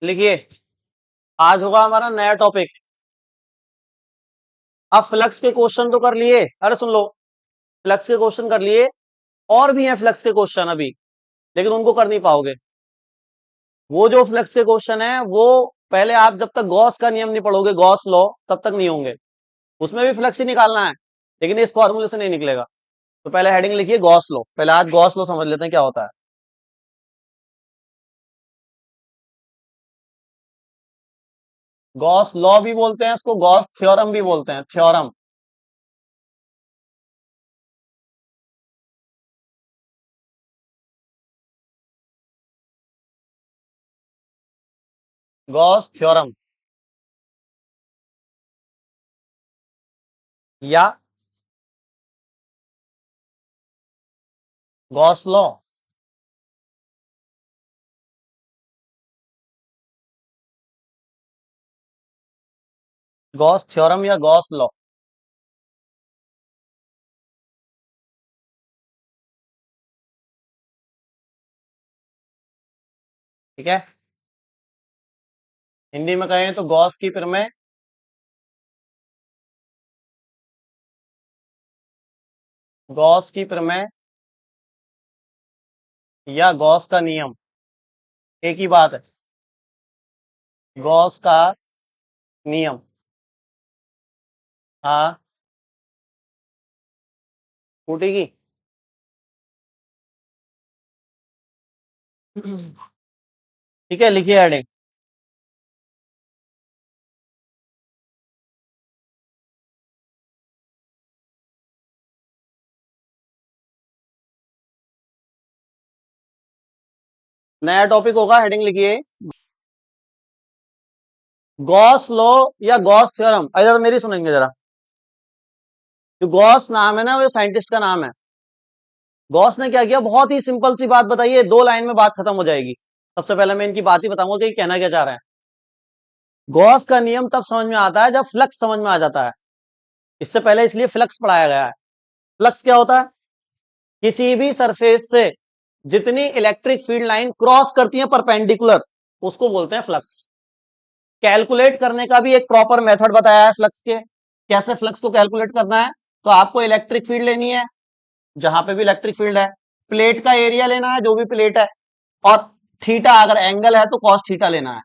लिखिए, आज होगा हमारा नया टॉपिक। अब फ्लक्स के क्वेश्चन तो कर लिए, अरे सुन लो, फ्लक्स के क्वेश्चन कर लिए। और भी हैं फ्लक्स के क्वेश्चन अभी, लेकिन उनको कर नहीं पाओगे। वो जो फ्लक्स के क्वेश्चन है वो पहले आप जब तक गॉस का नियम नहीं पढ़ोगे, गॉस लॉ, तब तक नहीं होंगे। उसमें भी फ्लक्स ही निकालना है, लेकिन इस फॉर्मूले से नहीं निकलेगा। तो पहले हेडिंग लिखिए गॉस लॉ। पहले आज गॉस लॉ समझ लेते हैं क्या होता है। गॉस लॉ भी बोलते हैं इसको, गॉस थ्योरम भी बोलते हैं, थ्योरम। गॉस थ्योरम या गॉस लॉ। गॉस थ्योरम या गॉस लॉ। ठीक है, हिंदी में कहें तो गॉस की प्रमेय, गॉस की प्रमेय या गॉस का नियम, एक ही बात है। गॉस का नियम। हाँ, फूटेगी। ठीक है, लिखिए हेडिंग। नया टॉपिक होगा, हेडिंग लिखिए गॉस लॉ या गॉस थ्योरम। इधर मेरी सुनेंगे जरा। जो गॉस नाम है ना, वो साइंटिस्ट का नाम है। गॉस ने क्या किया, बहुत ही सिंपल सी बात बताइए, 2 लाइन में बात खत्म हो जाएगी। सबसे पहले मैं इनकी बात ही बताऊंगा कि कहना क्या चाह रहे हैं। गॉस का नियम तब समझ में आता है जब फ्लक्स समझ में आ जाता है। इससे पहले इसलिए फ्लक्स पढ़ाया गया है। फ्लक्स क्या होता है? किसी भी सरफेस से जितनी इलेक्ट्रिक फील्ड लाइन क्रॉस करती है परपेंडिकुलर, उसको बोलते हैं फ्लक्स। कैलकुलेट करने का भी एक प्रॉपर मेथड बताया है फ्लक्स के। कैसे फ्लक्स को कैलकुलेट करना है? तो आपको इलेक्ट्रिक फील्ड लेनी है, जहां पे भी इलेक्ट्रिक फील्ड है। प्लेट का एरिया लेना है, जो भी प्लेट है। और थीटा, अगर एंगल है तो कॉस थीटा लेना है।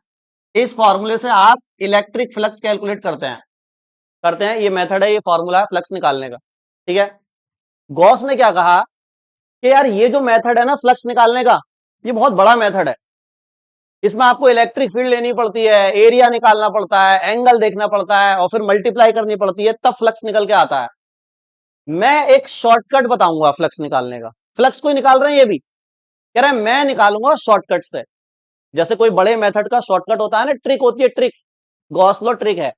इस फॉर्मूले से आप इलेक्ट्रिक फ्लक्स कैलकुलेट करते हैं। ये मेथड है, ये फॉर्मूला है फ्लक्स निकालने का। ठीक है। गॉस ने क्या कहा कि यार ये जो मेथड है ना फ्लक्स निकालने का, ये बहुत बड़ा मेथड है। इसमें आपको इलेक्ट्रिक फील्ड लेनी पड़ती है, एरिया निकालना पड़ता है, एंगल देखना पड़ता है, और फिर मल्टीप्लाई करनी पड़ती है, तब फ्लक्स निकल के आता है। मैं एक शॉर्टकट बताऊंगा फ्लक्स निकालने का। फ्लक्स कोई निकाल रहे हैं ये भी, कह रहे हैं मैं निकालूंगा शॉर्टकट से। जैसे कोई बड़े मेथड का शॉर्टकट होता है ना, ट्रिक होती है, ट्रिक। गॉस लॉ ट्रिक है।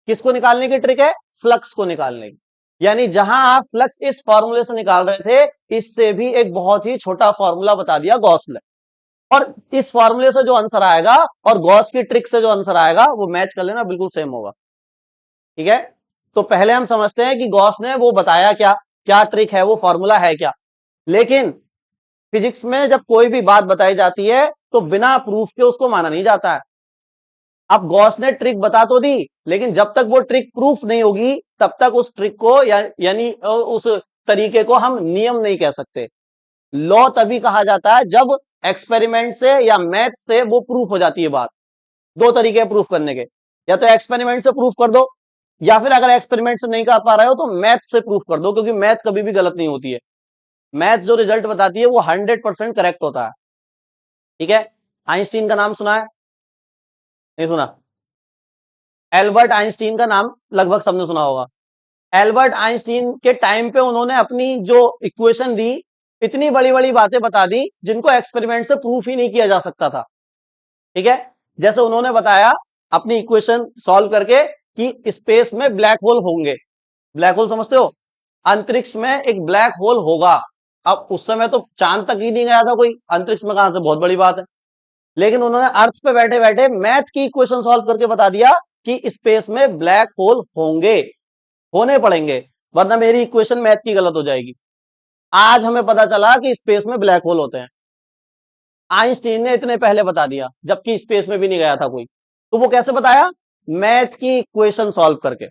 किसको निकालने की ट्रिक है? फ्लक्स को निकालने की। यानी जहां आप फ्लक्स इस फॉर्मूले से निकाल रहे थे, इससे भी एक बहुत ही छोटा फॉर्मूला बता दिया गॉस ने। और इस फॉर्मूले से जो आंसर आएगा और गॉस की ट्रिक से जो आंसर आएगा, वो मैच कर लेना, बिल्कुल सेम होगा। ठीक है। तो पहले हम समझते हैं कि गॉस ने वो बताया क्या, क्या ट्रिक है, वो फॉर्मूला है क्या। लेकिन फिजिक्स में जब कोई भी बात बताई जाती है तो बिना प्रूफ के उसको माना नहीं जाता है। अब गॉस ने ट्रिक बता तो दी, लेकिन जब तक वो ट्रिक प्रूफ नहीं होगी, तब तक उस ट्रिक को यानी उस तरीके को हम नियम नहीं कह सकते। लॉ तभी कहा जाता है जब एक्सपेरिमेंट से या मैथ से वो प्रूफ हो जाती है बात। 2 तरीके हैं प्रूफ करने के, या तो एक्सपेरिमेंट से प्रूफ कर दो, या फिर अगर एक्सपेरिमेंट से नहीं कर पा रहे हो तो मैथ से प्रूफ कर दो, क्योंकि मैथ कभी भी गलत नहीं होती है। मैथ जो रिजल्ट बताती है वो 100% करेक्ट होता है। ठीक है। आइंस्टीन का नाम सुना है? नहीं सुना? एल्बर्ट आइंस्टीन का नाम लगभग सबने सुना होगा। एल्बर्ट आइंस्टीन के टाइम पे उन्होंने अपनी जो इक्वेशन दी, इतनी बड़ी बड़ी बातें बता दी जिनको एक्सपेरिमेंट से प्रूफ ही नहीं किया जा सकता था। ठीक है। जैसे उन्होंने बताया अपनी इक्वेशन सॉल्व करके कि स्पेस में ब्लैक होल होंगे। ब्लैक होल समझते हो? अंतरिक्ष में एक ब्लैक होल होगा। अब उस समय तो चांद तक ही नहीं गया था कोई, अंतरिक्ष में कहां से, बहुत बड़ी बात है। लेकिन उन्होंने अर्थ पे बैठे बैठे मैथ की इक्वेशन सॉल्व करके बता दिया कि स्पेस में ब्लैक होल होंगे, होने पड़ेंगे, वरना मेरी इक्वेशन मैथ की गलत हो जाएगी। आज हमें पता चला कि स्पेस में ब्लैक होल होते हैं। आइंस्टीन ने इतने पहले बता दिया, जबकि स्पेस में भी नहीं गया था कोई। तो वो कैसे बताया? मैथ की इक्वेशन सॉल्व करके।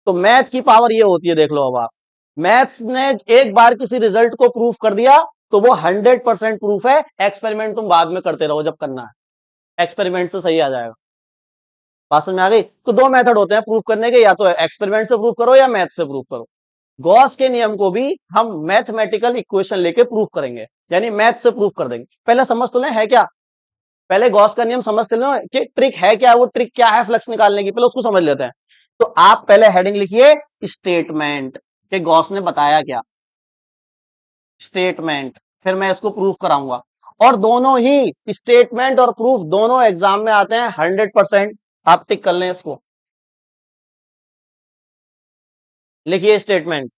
तो मैथ की पावर ये होती है, देख लो अब आप, मैथ्स ने एक बार किसी रिजल्ट को प्रूफ कर दिया तो वो 100% प्रूफ है। एक्सपेरिमेंट तुम बाद में करते रहो जब करना है, एक्सपेरिमेंट से सही आ जाएगा। बात समझ में आ गई? तो दो मेथड होते हैं प्रूफ करने के, या तो एक्सपेरिमेंट से प्रूफ करो या मैथ से प्रूफ करो। गॉस के नियम को भी हम मैथमेटिकल इक्वेशन लेके प्रूफ करेंगे, यानी मैथ से प्रूफ कर देंगे। पहले समझ तो लें है क्या, पहले गॉस का नियम समझते लो कि ट्रिक है क्या, वो ट्रिक क्या है फ्लक्स निकालने की, पहले उसको समझ लेते हैं। तो आप पहले हेडिंग लिखिए स्टेटमेंट, कि गॉस ने बताया क्या, स्टेटमेंट, फिर मैं इसको प्रूफ कराऊंगा। और दोनों ही स्टेटमेंट और प्रूफ दोनों एग्जाम में आते हैं 100%। आप टिक कर लें इसको, लिखिए स्टेटमेंट।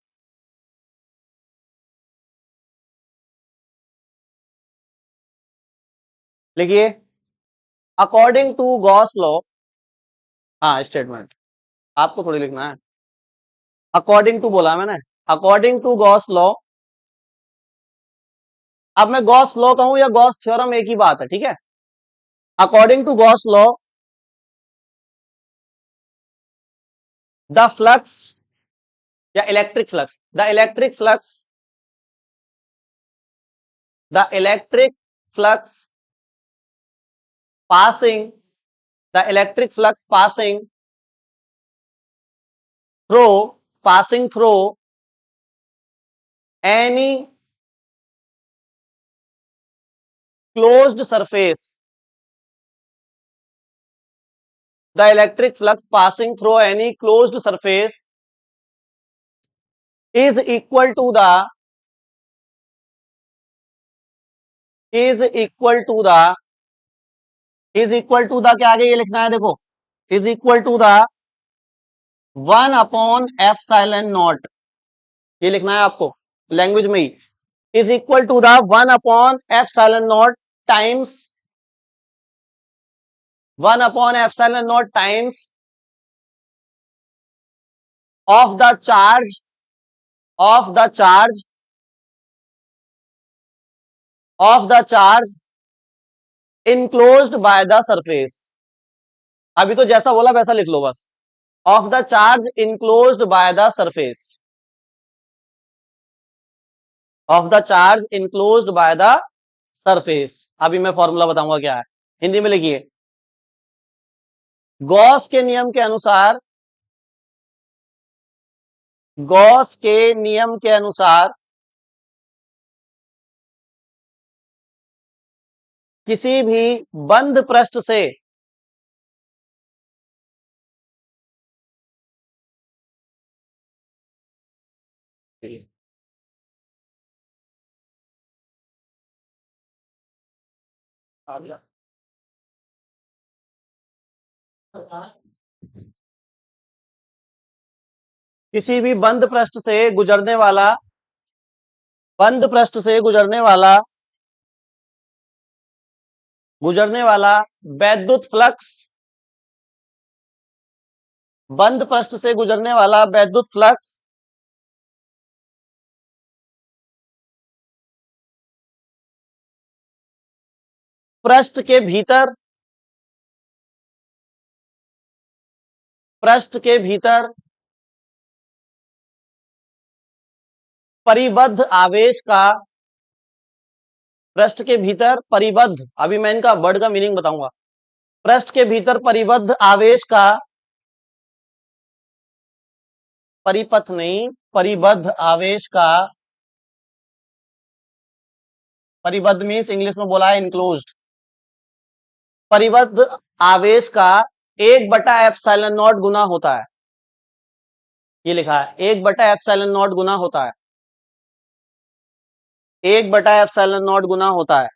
लिखिए अकॉर्डिंग टू गॉस लॉ। हाँ स्टेटमेंट, आपको थोड़ी लिखना है, अकॉर्डिंग टू बोला मैंने, अकॉर्डिंग टू गॉस लॉ। अब मैं गॉस लॉ कहूं या गॉस थ्योरम एक ही बात है, ठीक है। According to Gauss law the flux या electric flux, the electric flux, the electric flux passing, the electric flux passing through any closed surface, the electric flux passing through any closed surface is equal to the क्या आगे ये लिखना है, देखो, is equal to the 1/एप्सिलॉन naught, ये लिखना है आपको लैंग्वेज में ही, इज इक्वल टू द 1/एप्सिलॉन नॉट टाइम्स 1/एप्सिलॉन naught times of the charge of the charge of the charge enclosed by the surface। अभी तो जैसा बोला वैसा लिख लो बस, of the charge enclosed by the surface, of the charge enclosed by the surface। अभी मैं फॉर्मूला बताऊंगा क्या है, हिंदी में लिखिए। गॉस के नियम के अनुसार, गॉस के नियम के अनुसार किसी भी बंद पृष्ठ से किसी भी बंद पृष्ठ से गुजरने वाला, बंद पृष्ठ से गुजरने वाला वैद्युत फ्लक्स, बंद पृष्ठ से गुजरने वाला वैद्युत फ्लक्स पृष्ठ के भीतर, पृष्ठ के भीतर परिबद्ध आवेश का, पृष्ठ के भीतर परिबद्ध, अभी मैं इनका वर्ड का मीनिंग बताऊंगा, पृष्ठ के भीतर परिबद्ध आवेश का, परिपथ नहीं, परिबद्ध आवेश का, परिबद्ध मीन्स इंग्लिश में बोला है इनक्लोज्ड, परिबद्ध आवेश का 1/एप्सिलॉन नॉट गुना होता है, ये लिखा है 1/एप्सिलॉन नॉट गुना होता है, 1/एप्सिलॉन नॉट गुना होता है,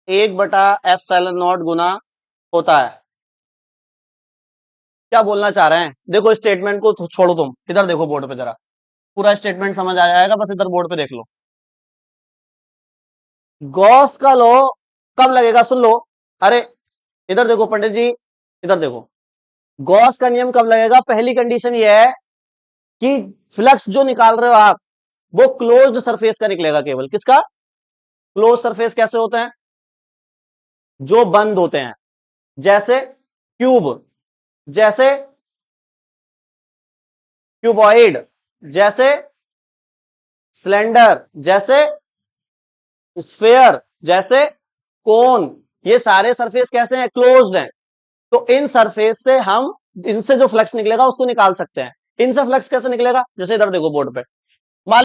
1/एप्सिलॉन नॉट गुना होता है। क्या बोलना चाह रहे हैं, देखो स्टेटमेंट को छोड़ो, तुम इधर देखो बोर्ड पे जरा, पूरा स्टेटमेंट समझ आ जाएगा, बस इधर बोर्ड पे देख लो। गॉस का लॉ कब लगेगा, सुन लो, अरे इधर देखो पंडित जी, इधर देखो, गॉस का नियम कब लगेगा, पहली कंडीशन ये है कि फ्लक्स जो निकाल रहे हो आप, वो क्लोज्ड सरफेस का निकलेगा केवल। किसका? क्लोज सरफेस कैसे होते हैं? जो बंद होते हैं, जैसे क्यूब, जैसे क्यूबॉइड, जैसे सिलेंडर, जैसे स्फेयर, जैसे कोन। ये सारे सरफेस कैसे हैं? क्लोज्ड हैं। तो इन सरफेस से हम, इनसे जो फ्लक्स निकलेगा उसको निकाल सकते हैं। इनसे फ्लक्स कैसे निकलेगा? जैसे इधर देखो बोर्ड पे, मान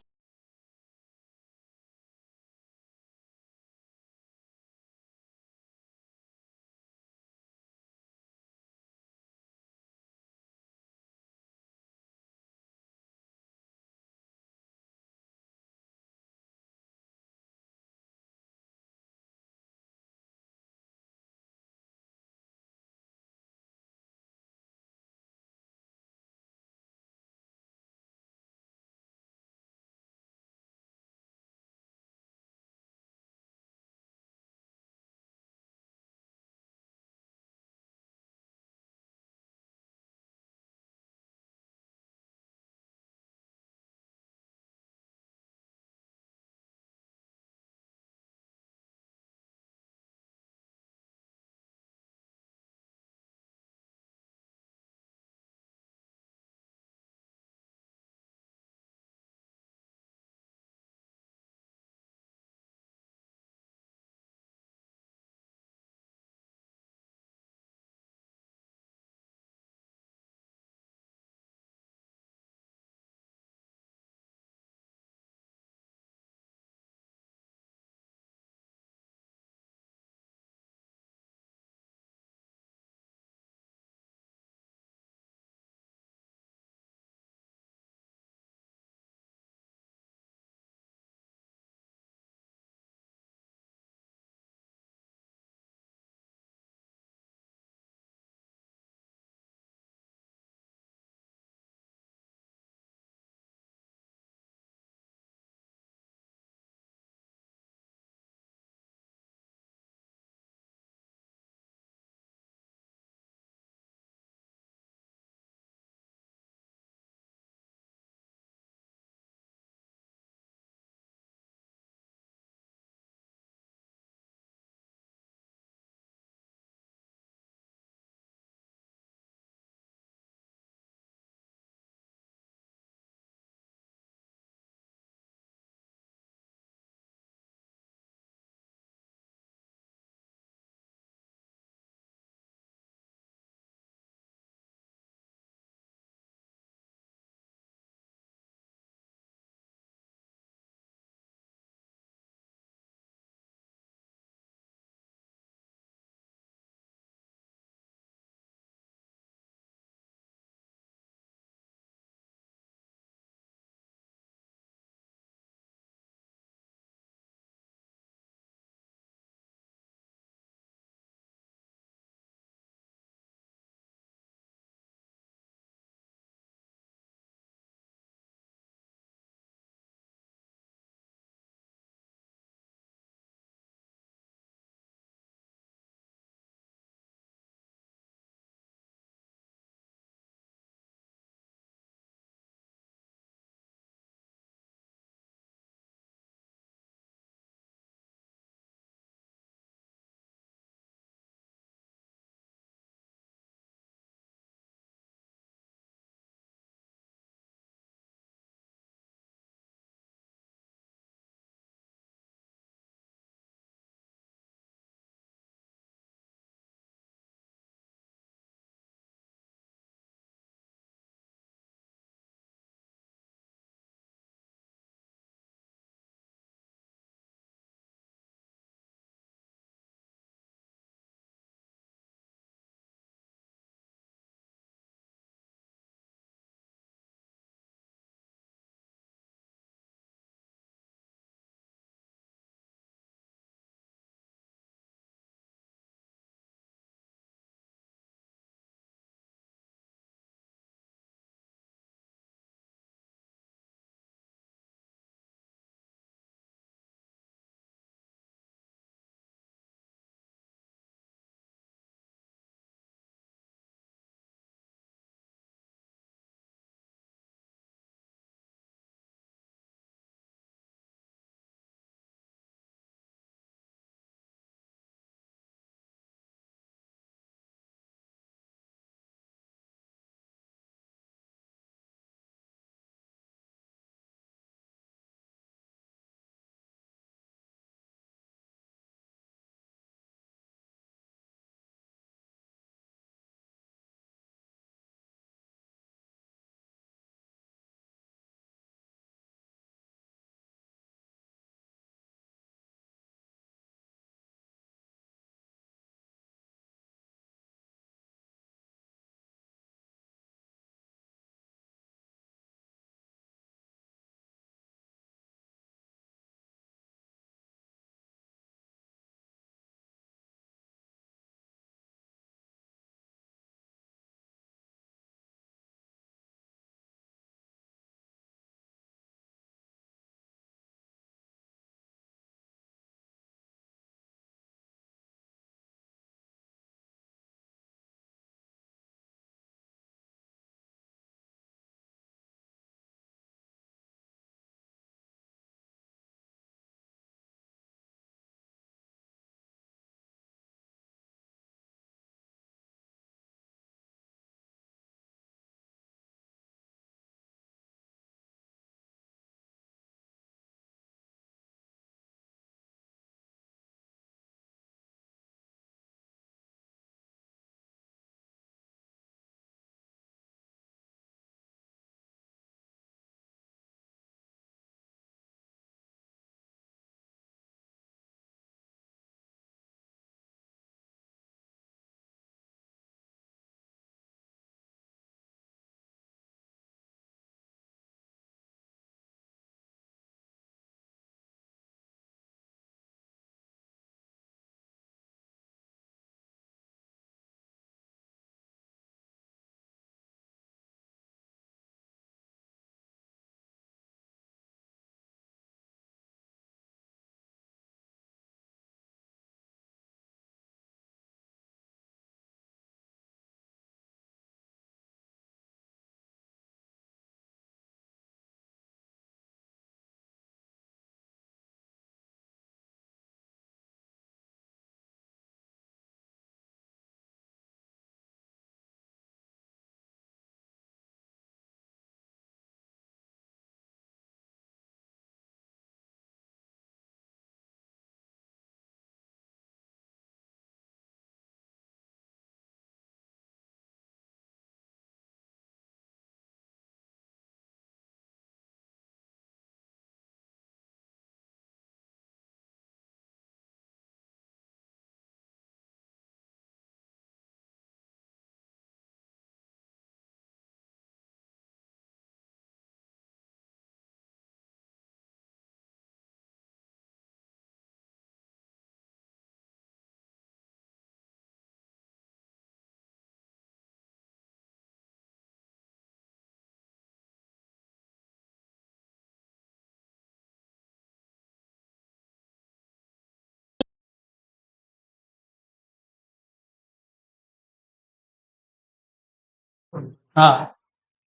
हाँ,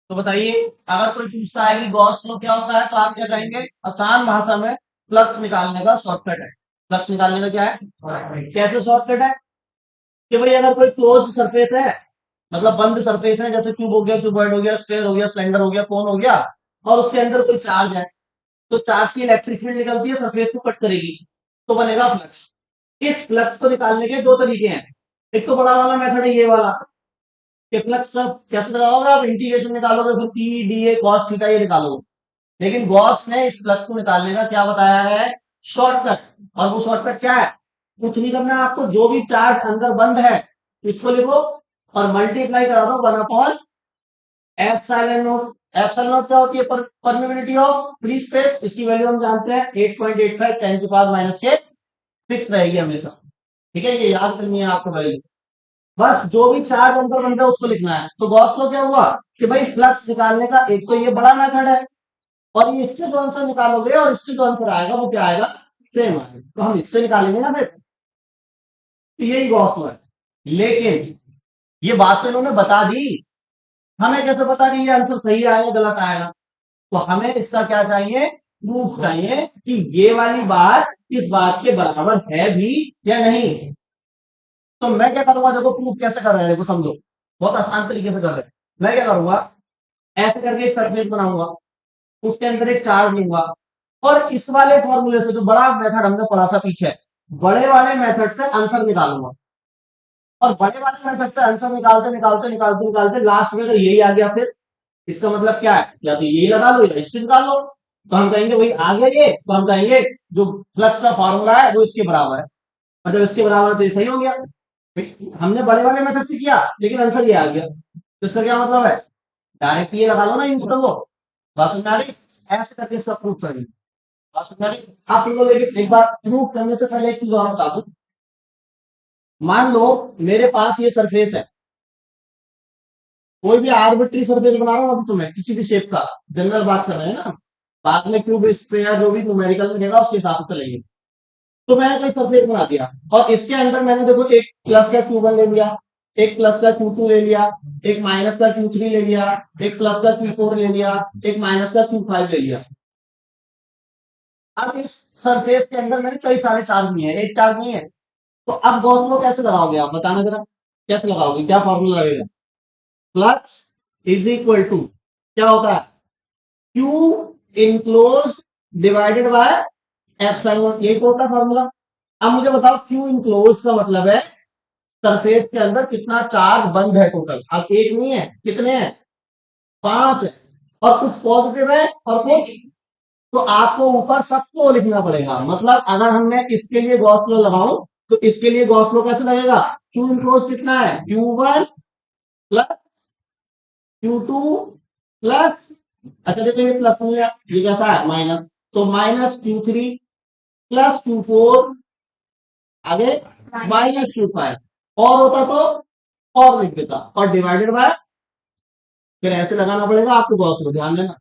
तो बताइए, अगर कोई पूछता है कि गॉस लॉ क्या होता है तो आप क्या कहेंगे? आसान भाषा में फ्लक्स निकालने का शॉर्टकट है। फ्लक्स निकालने का क्या है? कैसे शॉर्टकट है? कि भाई अगर कोई क्लोज्ड सरफेस है, मतलब बंद सरफेस है, जैसे क्यूब हो गया, क्यूबॉइड हो गया, स्फेयर हो गया, सिलेंडर हो गया, कोन हो गया, और उसके अंदर कोई चार्ज है, तो चार्ज की इलेक्ट्रिक फील्ड निकलती है, सरफेस को कट करेगी, तो बनेगा फ्लक्स। इस फ्लक्स को निकालने के दो तरीके हैं। एक तो बड़ा वाला मेथड है ये वाला, कि फ्लक्स कैसे लगाओगे आप? इंटीग्रेशन निकालोगे, फिर P D A cos theta ये निकालोगे। लेकिन गॉस ने इस फ्लक्स को निकालने का क्या बताया है? शॉर्टकट। और वो शॉर्टकट क्या है? कुछ नहीं करना है आपको, जो भी चार्ज अंदर बंद है इसको लिखो और मल्टीप्लाई करा दो 1/, एप्सिलॉन नॉट। एप्सिलॉन नॉट क्या होती है? Permeability of free space. इसकी वैल्यू हम जानते हैं 8.85 10 की पावर माइनस के, फिक्स रहेगी हमेशा। ठीक है, ये याद करनी है आपको वैल्यू। बस जो भी चार्ज अंदर बनता है उसको लिखना है। तो गॉस लॉ क्या हुआ कि भाई फ्लक्स निकालने का एक तो ये बड़ा मेथड है, और ये इससे जो आंसर निकालोगे और इससे जो आंसर आएगा वो क्या आएगा? सेम आएगा। तो हम इससे निकालेंगे ना फिर, तो यही गॉस लॉ है। लेकिन ये बात तो इन्होंने बता दी, हमें कैसे पता कि ये आंसर सही आएगा गलत आएगा? तो हमें इसका क्या चाहिए? प्रूफ चाहिए कि ये वाली बात इस बात के बराबर है भी या नहीं। तो मैं क्या करूंगा? देखो प्रूफ कैसे कर रहे हैं, देखो समझो, बहुत आसान तरीके से कर रहे हैं। मैं क्या करूंगा? ऐसे करके एक सरफेस बनाऊंगा, उसके अंदर एक चार्ज लूंगा, और इस वाले फॉर्मूले से, जो बड़ा मेथड हमने पढ़ा था पीछे, बड़े वाले मेथड से आंसर निकालूंगा। और बड़े वाले मेथड से आंसर निकालते निकालते निकालते निकालते लास्ट में अगर यही आ गया, फिर इसका मतलब क्या है? या तो यही लगा लो या इससे निकाल लो। तो हम कहेंगे भाई आ गया ये, तो हम कहेंगे जो फ्लक्स का फॉर्मूला है वो इसके बराबर है। मतलब इसके बराबर है तो ये सही हो गया। हमने बड़े वाले मेथड से किया लेकिन आंसर ये आ गया, तो इसका क्या मतलब है? डायरेक्ट ये लगा लो ना इन को। बात समझ आ रही? ऐसे करके इसका प्रूफ करेंगे। बात समझ आ रही? आप लोगों, लेकिन एक बार प्रूफ करने से पहले एक चीज और बता दूं। मान लो मेरे पास ये सरफेस है, कोई भी आर्बिट्री सरफेस बना रहा हूं अभी, तो मैं किसी भी शेप का, जनरल बात कर रहे हैं ना, बाद में क्यूब स्क्वायर जो भी न्यूमेरिकल मिलेगा उसके हिसाब से चलेंगे। तो मैंने कोई सरफेस बना दिया, और इसके अंदर मैंने देखो एक प्लस का क्यू1 ले लिया, एक प्लस का क्यू2 ले लिया, एक माइनस का क्यू3 ले लिया, एक प्लस का क्यू4 ले लिया, एक माइनस का क्यू5 ले लिया। अब इस सरफेस के अंदर मैंने कई सारे चार्ज नहीं है, एक चार्ज नहीं है। तो अब गॉस लॉ कैसे लगाओगे आप? बताना जरा, कैसे लगाओगे? क्या फॉर्मूला लगेगा? फ्लक्स इज इक्वल टू क्या होता है? Q enclose divided by epsilon, यही तो होता है फॉर्मूला। अब मुझे बताओ, क्यू इनक्लोज का मतलब है सरफेस के अंदर कितना चार्ज बंद है टोटल। अब एक नहीं है, कितने हैं? 5 है। और कुछ पॉजिटिव है और कुछ, तो आपको ऊपर सबको लिखना पड़ेगा। मतलब अगर हम मैं इसके लिए गॉस लॉ लगाऊं, तो इसके लिए गॉस लॉ कैसे लगेगा? क्यू इनक्लोज कितना है? Q1 प्लस Q2 प्लस, अच्छा देखो ये प्लस हो गया, ये कैसा है? माइनस। तो माइनस Q3 प्लस Q4, आगे माइनस Q5। और होता तो और लिख देता, और डिवाइडेड बाय, फिर ऐसे लगाना पड़ेगा आपको गॉस लॉ, ध्यान देना।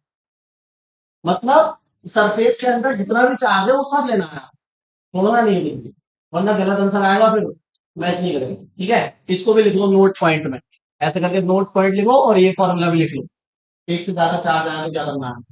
मतलब सरफेस के अंदर जितना भी चार्ज है वो सब लेना है, छोड़ना नहीं है, वरना गलत आंसर आएगा, फिर मैच नहीं करेंगे। ठीक है, इसको भी लिख लो नोट पॉइंट में, ऐसे करके नोट पॉइंट लिखो और ये फॉर्मूला भी लिख लो। एक से ज्यादा चार्ज आया तो क्या करना है?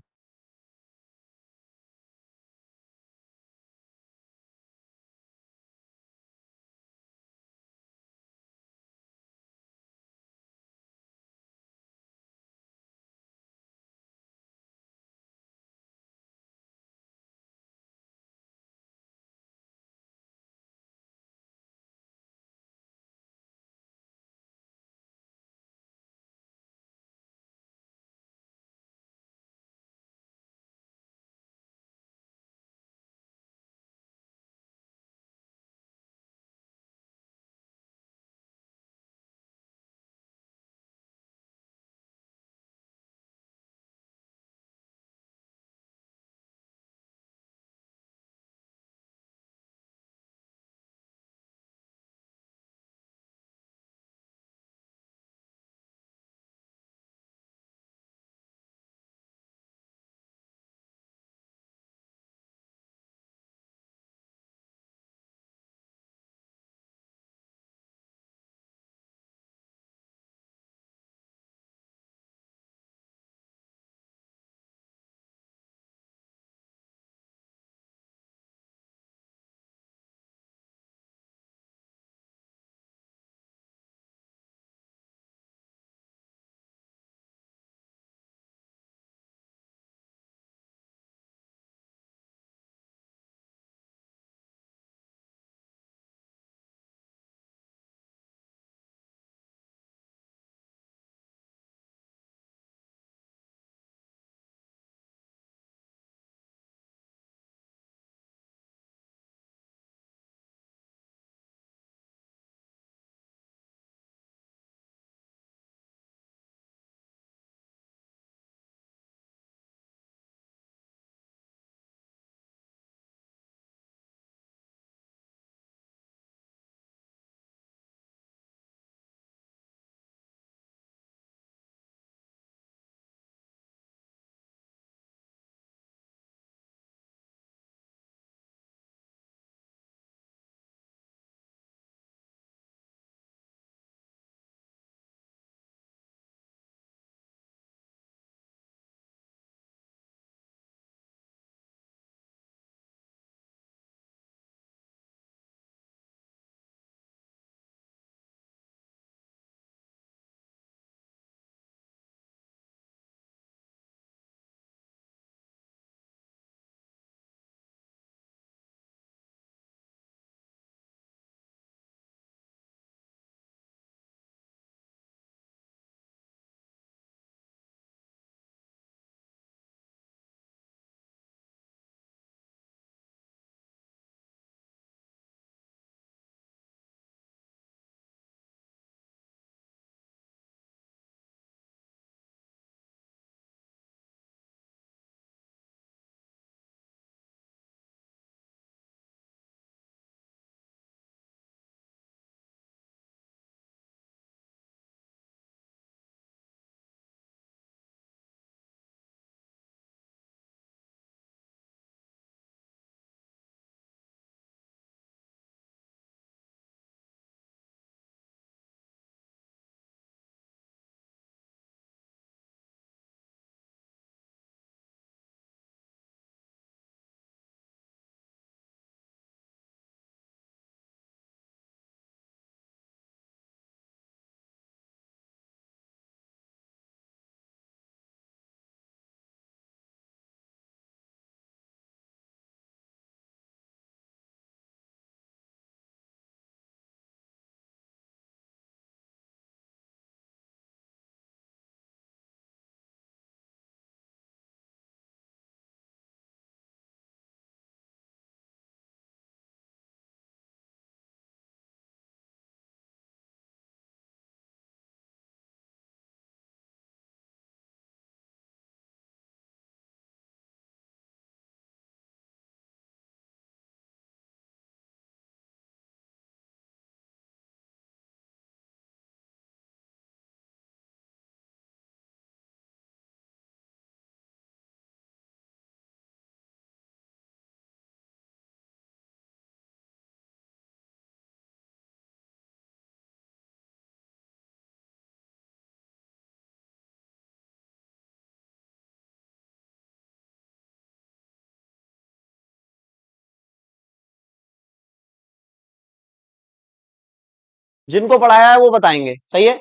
जिनको पढ़ाया है वो बताएंगे, सही है।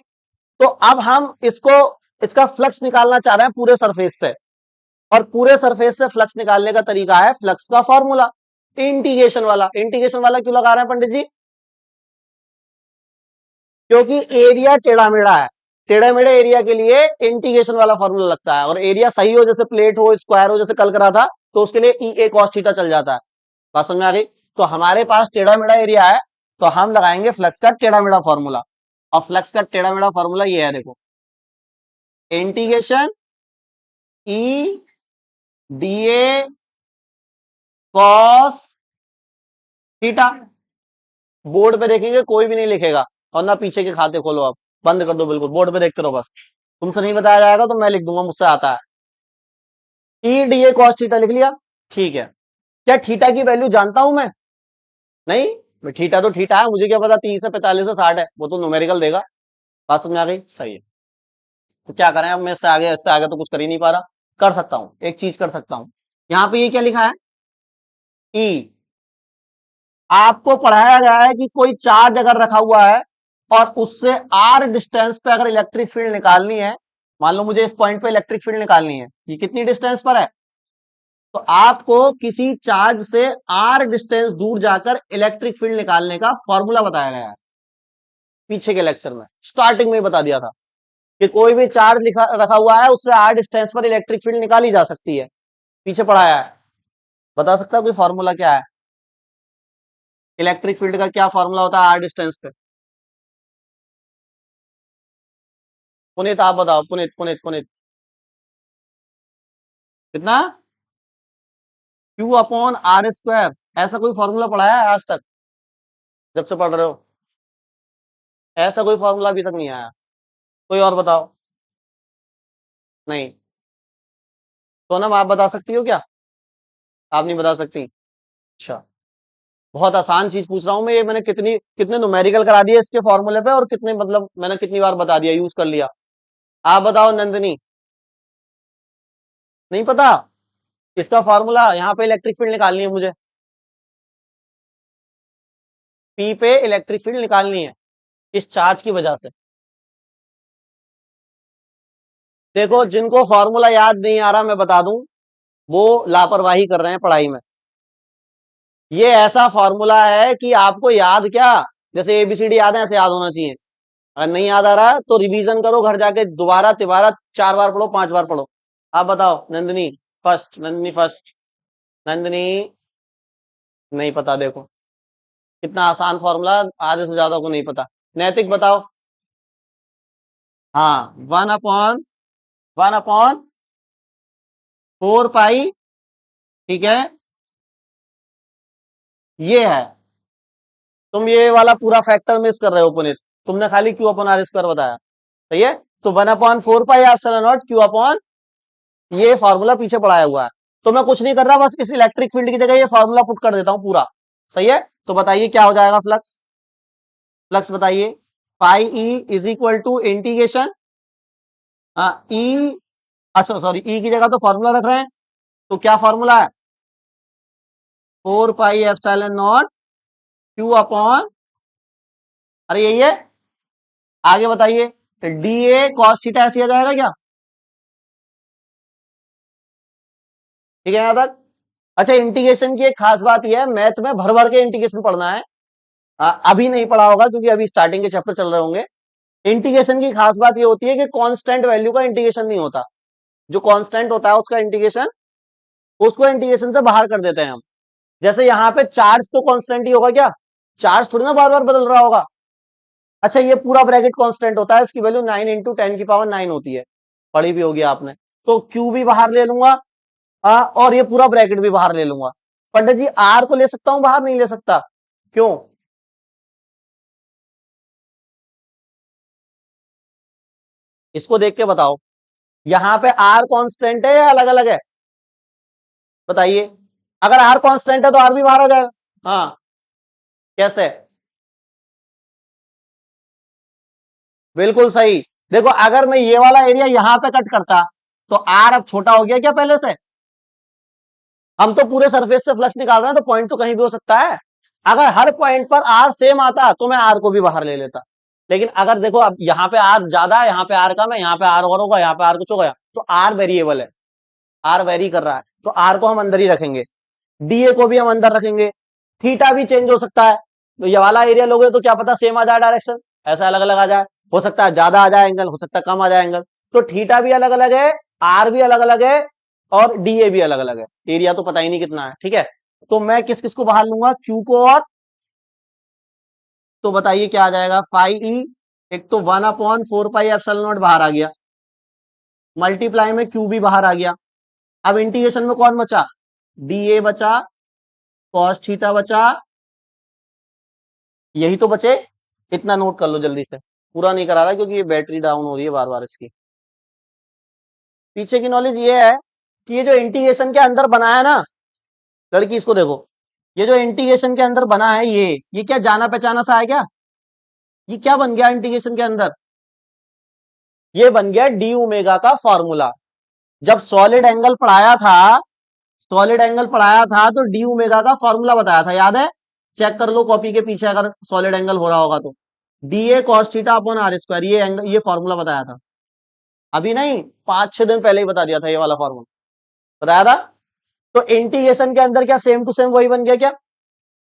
तो अब हम इसका फ्लक्स निकालना चाह रहे हैं पूरे सरफेस से, और पूरे सरफेस से फ्लक्स निकालने का तरीका है फ्लक्स का फॉर्मूला, इंटीग्रेशन वाला। इंटीग्रेशन वाला क्यों लगा रहे हैं पंडित जी? क्योंकि एरिया टेढ़ा मेढ़ा है, टेढ़े मेढ़े एरिया के लिए इंटीग्रेशन वाला फॉर्मूला लगता है, और एरिया सही हो, जैसे प्लेट हो, स्क्वायर हो, जैसे कल करा था, तो उसके लिए ई ए कॉस थीटा चल जाता है। बात समझ में आ गई? तो हमारे पास टेढ़ा मेढ़ा एरिया है, तो हम लगाएंगे फ्लक्स का टेढ़ा मेढ़ा फॉर्मूला, और फ्लक्स का टेढ़ा मेढ़ा फॉर्मूला ये है, देखो, integration E D A cos theta. Board पे देखेंगे कोई भी नहीं लिखेगा, और ना पीछे के खाते खोलो, आप बंद कर दो बिल्कुल, बोर्ड पे देखते रहो बस। तुमसे नहीं बताया जाएगा तो मैं लिख दूंगा, मुझसे आता है। E D A cos theta लिख लिया, ठीक है। क्या थीटा की वैल्यू जानता हूं मैं? नहीं, थीटा तो थीटा है, मुझे क्या पता 30 है, 45 है, 60 है, वो तो न्यूमेरिकल देगा। बात समझ आ गई? सही है। तो क्या करें अब, मैं इससे आगे तो कुछ कर ही नहीं पा रहा। कर सकता हूं, एक चीज कर सकता हूं, यहाँ पे ये क्या लिखा है, ई। आपको पढ़ाया गया है कि कोई चार्ज अगर रखा हुआ है और उससे आर डिस्टेंस पे अगर इलेक्ट्रिक फील्ड निकालनी है, मान लो मुझे इस पॉइंट पे इलेक्ट्रिक फील्ड निकालनी है, ये कितनी डिस्टेंस पर है, तो आपको किसी चार्ज से आर डिस्टेंस दूर जाकर इलेक्ट्रिक फील्ड निकालने का फॉर्मूला बताया गया है। पीछे के लेक्चर में स्टार्टिंग में ही बता दिया था कि कोई भी चार्ज लिखा रखा हुआ है, उससे आर डिस्टेंस पर इलेक्ट्रिक फील्ड निकाली जा सकती है। पीछे पढ़ाया है, बता सकता है कोई फॉर्मूला क्या है? इलेक्ट्रिक फील्ड का क्या फॉर्मूला होता है आर डिस्टेंस पे? पुनीत आप बताओ, पुनीत पुनीत पुनीत। कितना? Q upon R square. ऐसा कोई फॉर्मूला पढ़ाया है आज तक, जब से पढ़ रहे हो? ऐसा कोई फॉर्मूला अभी तक नहीं आया। कोई और बताओ। नहीं। सोनम आप बता सकती हो क्या? आप नहीं बता सकती? अच्छा, बहुत आसान चीज पूछ रहा हूं मैं, ये मैंने कितने न्यूमेरिकल करा दिए इसके फॉर्मूले पे, और कितने मतलब मैंने कितनी बार बता दिया, यूज कर लिया। आप बताओ नंदिनी। नहीं पता? इसका फॉर्मूला, यहाँ पे इलेक्ट्रिक फील्ड निकालनी है मुझे, पी पे इलेक्ट्रिक फील्ड निकालनी है इस चार्ज की वजह से। देखो, जिनको फॉर्मूला याद नहीं आ रहा मैं बता दूं, वो लापरवाही कर रहे हैं पढ़ाई में। ये ऐसा फॉर्मूला है कि आपको याद क्या, जैसे एबीसीडी याद है, ऐसे याद होना चाहिए। अगर नहीं याद आ रहा तो रिवीजन करो, घर जाके दोबारा तिबारा 4 बार पढ़ो, 5 बार पढ़ो। आप बताओ नंदिनी फर्स्ट, नंदिनी फर्स्ट। नंदिनी नहीं पता, देखो कितना आसान फॉर्मूला, आधे से ज्यादा को नहीं पता। नैतिक बताओ। हाँ, 1/4 पाई, ठीक है, ये है। तुम ये वाला पूरा फैक्टर मिस कर रहे हो पुनीत, तुमने खाली क्यू अपॉन आर स्क्वायर बताया, सही है। तो 1/4 pi epsilon not Q upon, ये फॉर्मूला पीछे पढ़ाया हुआ है। तो मैं कुछ नहीं कर रहा, बस इस इलेक्ट्रिक फील्ड की जगह ये फॉर्मूला पुट कर देता हूं पूरा, सही है। तो बताइए क्या हो जाएगा फ्लक्स? फ्लक्स बताइए, pi E is equal to integration E, sorry E की जगह तो फॉर्मूला रख रहे हैं, तो क्या फॉर्मूला है? 4 पाई एप्सिलॉन नॉट क्यू अपॉन, अरे यही है, आगे बताइए। डी ए कॉस थीटा ऐसे आ जाएगा क्या? ठीक है यहां तक? अच्छा, इंटीग्रेशन की एक खास बात यह है, मैथ में भर भर के इंटीग्रेशन पढ़ना है। अभी नहीं पढ़ा होगा क्योंकि अभी स्टार्टिंग के चैप्टर चल रहे होंगे। इंटीग्रेशन की खास बात यह होती है कि कांस्टेंट वैल्यू का इंटीग्रेशन नहीं होता, जो कांस्टेंट होता है उसका इंटीग्रेशन, उसको इंटीग्रेशन से बाहर कर देते हैं हम। जैसे यहाँ पे चार्ज तो कांस्टेंट ही होगा क्या? चार्ज थोड़ी ना बार बार बदल रहा होगा। अच्छा, ये पूरा ब्रैकेट कांस्टेंट होता है, इसकी वैल्यू 9 इंटू 10⁹ होती है, पढ़ी भी होगी आपने। तो क्यू भी बाहर ले लूंगा, और ये पूरा ब्रैकेट भी बाहर ले लूंगा। पंडित जी आर को ले सकता हूं बाहर, नहीं ले सकता? क्यों? इसको देख के बताओ, यहां पे आर कांस्टेंट है या अलग अलग है? बताइए। अगर आर कांस्टेंट है तो आर भी बाहर आ जाएगा। हाँ, कैसे? बिल्कुल सही। देखो, अगर मैं ये वाला एरिया यहां पे कट करता तो आर अब छोटा हो गया क्या पहले से? हम तो पूरे सरफेस से फ्लक्स निकाल रहे हैं, तो पॉइंट तो कहीं भी हो सकता है। अगर हर पॉइंट पर आर सेम आता तो मैं आर को भी बाहर ले लेता। लेकिन अगर देखो अब यहाँ पे आर ज्यादा है, यहाँ पे आर कम है, यहाँ पे आर और होगा, यहाँ पे आर कुछ हो गया, तो आर वेरिएबल है, आर वेरी कर रहा है, तो आर को हम अंदर ही रखेंगे, डीए को भी हम अंदर रखेंगे। थीटा भी चेंज हो सकता है, तो ये वाला एरिया लोगे तो क्या पता सेम आ जाए डायरेक्शन, ऐसा अलग अलग आ जाए, हो सकता है ज्यादा आ जाए एंगल, हो सकता है कम आ जाए एंगल। तो थीटा भी अलग अलग है, आर भी अलग अलग है, और डीए भी अलग अलग है, एरिया तो पता ही नहीं कितना है, ठीक है। तो मैं किस किस को बाहर लूंगा, क्यू को और, तो बताइए क्या आ जाएगा, फाइव ई, एक तो 1/4 पाई एप्सिलॉन नॉट बाहर आ गया, मल्टीप्लाई में क्यू भी बाहर आ गया। अब इंटीग्रेशन में कौन बचा, डी ए बचा, कॉस थीटा बचा, यही तो बचे। इतना नोट कर लो जल्दी से, पूरा नहीं करा रहा क्योंकि ये बैटरी डाउन हो रही है बार बार इसकी। पीछे की नॉलेज ये है कि ये जो इंटीग्रेशन के अंदर बना है ना, लड़की इसको देखो, ये जो इंटीग्रेशन के अंदर बना है, ये क्या जाना पहचाना सा है क्या, ये क्या बन गया इंटीग्रेशन के अंदर, ये बन गया डी ओमेगा का फॉर्मूला। जब सॉलिड एंगल पढ़ाया था, सॉलिड एंगल पढ़ाया था तो डी ओमेगा का फॉर्मूला बताया था, याद है, चेक कर लो कॉपी के पीछे अगर सॉलिड एंगल हो रहा होगा तो, D A cos theta upon R square, ये एंगल, ये फॉर्मूला बताया था। अभी नहीं, 5-6 दिन पहले ही बता दिया था ये वाला फॉर्मूला, बताया था। तो इंटीग्रेशन के अंदर क्या सेम टू सेम वही बन गया क्या,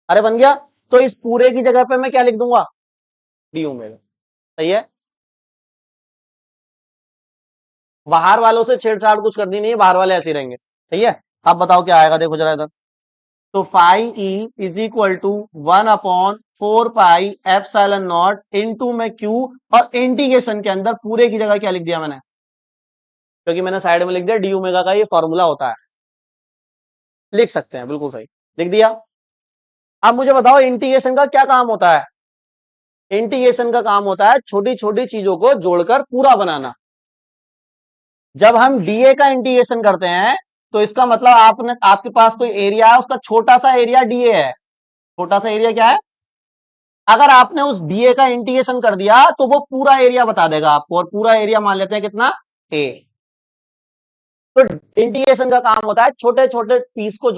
अरे बन गया। तो इस पूरे की जगह पे मैं क्या लिख दूंगा, डी ओमेगा, सही है। बाहर वालों से छेड़छाड़ कुछ करनी नहीं है, बाहर वाले ऐसे ही रहेंगे, सही है। अब बताओ क्या आएगा, देखो जरा इधर, तो phi E is equal to 1/4 pi epsilon naught into में क्यू, और इंटीग्रेशन के अंदर पूरे की जगह क्या लिख दिया मैंने, क्योंकि मैंने साइड में लिख दिया डी ओमेगा का ये फॉर्मूला होता है, लिख सकते हैं, बिल्कुल सही लिख दिया। अब मुझे बताओ इंटीग्रेशन का क्या काम होता है, इंटीग्रेशन का काम होता है छोटी छोटी चीजों को जोड़कर पूरा बनाना। जब हम डीए का इंटीग्रेशन करते हैं तो इसका मतलब आपने, आपके पास कोई एरिया है, उसका छोटा सा एरिया डीए है, छोटा सा एरिया क्या है, अगर आपने उस डीए का इंटीग्रेशन कर दिया तो वो पूरा एरिया बता देगा आपको, और पूरा एरिया मान लेते हैं कितना, ए। तो इंटीग्रेशन का काम होता है छोटे छोटे पीस को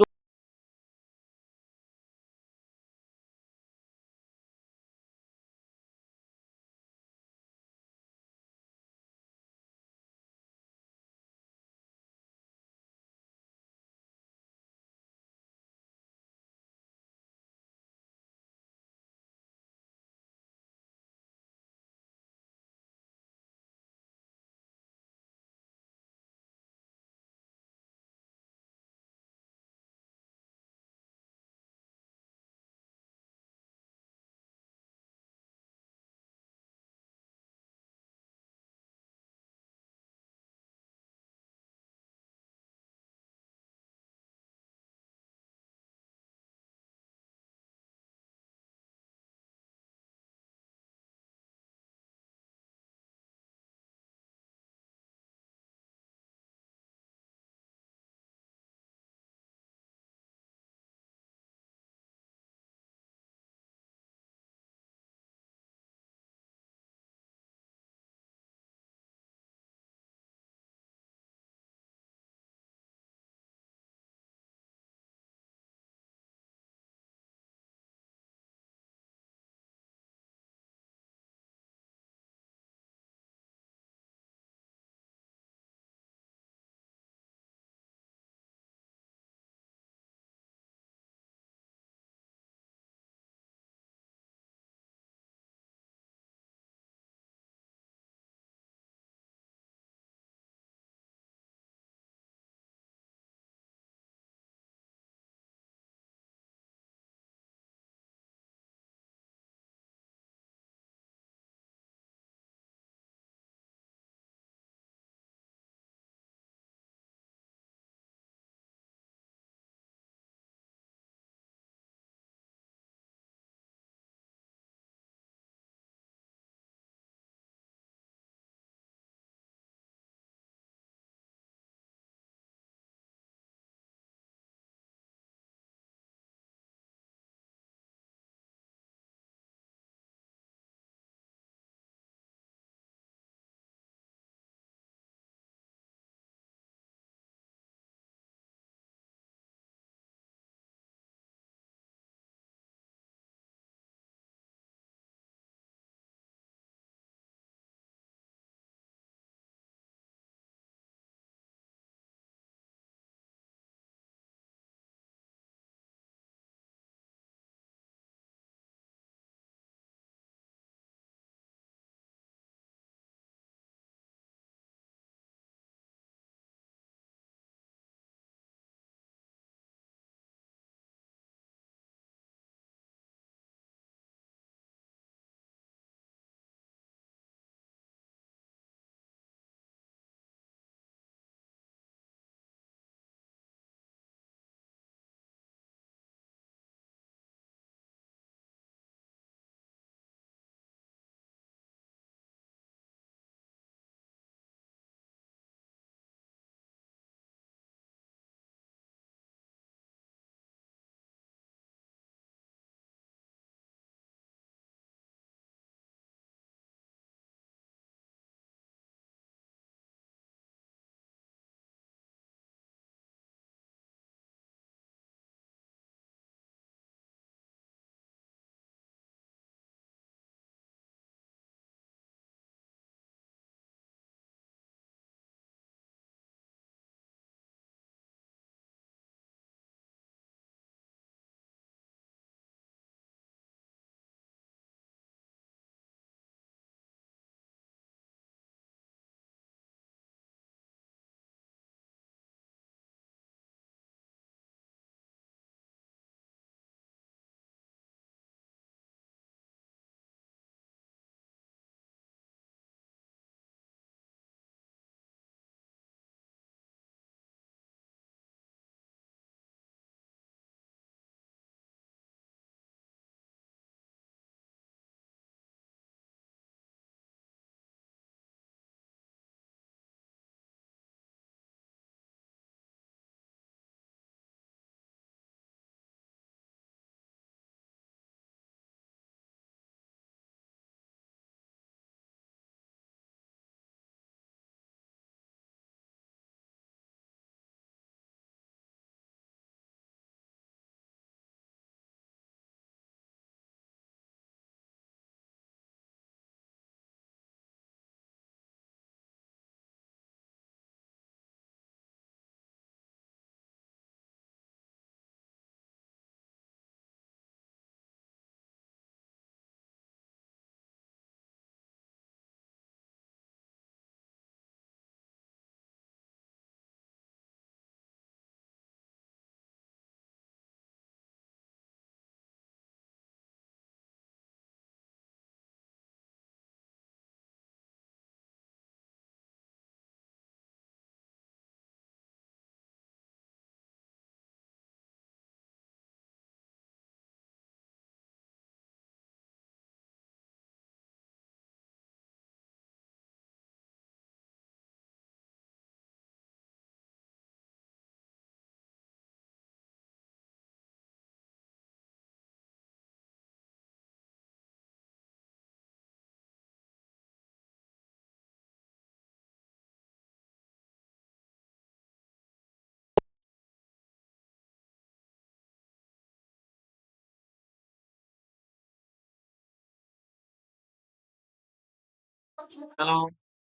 हेलो।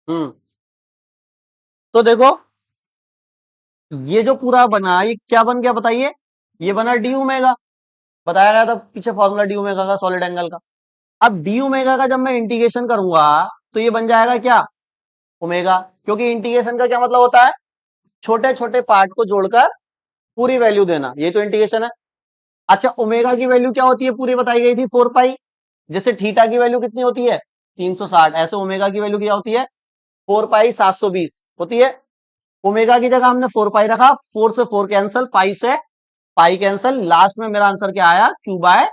हम्म। तो देखो ये जो पूरा बना ये क्या बन गया बताइए, ये बना डी ओमेगा, बताया गया था पीछे फॉर्मूला डी ओमेगा का सॉलिड एंगल का। अब डी ओमेगा का जब मैं इंटीग्रेशन करूंगा तो ये बन जाएगा क्या, ओमेगा, क्योंकि इंटीग्रेशन का क्या मतलब होता है, छोटे छोटे पार्ट को जोड़कर पूरी वैल्यू देना, ये तो इंटीग्रेशन है। अच्छा ओमेगा की वैल्यू क्या होती है पूरी बताई गई थी 4 पाई, जैसे थीटा की वैल्यू कितनी होती है 360, ऐसे ओमेगा की वैल्यू क्या होती है 4 पाई 720 होती है। ओमेगा की जगह हमने 4 पाई रखा, 4 से 4 कैंसल, पाई से पाई कैंसल, लास्ट में मेरा आंसर क्या आया क्यू बाय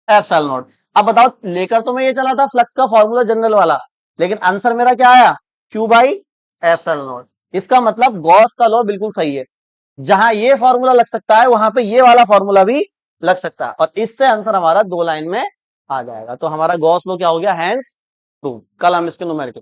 एप्सिलॉन नॉट। अब बताओ लेकर तो मैं ये चला था फ्लक्स का फॉर्मूला जनरल वाला, लेकिन आंसर मेरा क्या आया क्यू बाई एप्सिलॉन नॉट। इसका मतलब गॉस का लॉ बिल्कुल सही है, जहां ये फॉर्मूला लग सकता है वहां पे ये वाला फॉर्मूला भी लग सकता है, और इससे आंसर हमारा 2 लाइन में आ जाएगा। तो हमारा गॉस लॉ क्या हो गया, हैंस प्रूव। कल हम इसके न्यूमेरिकल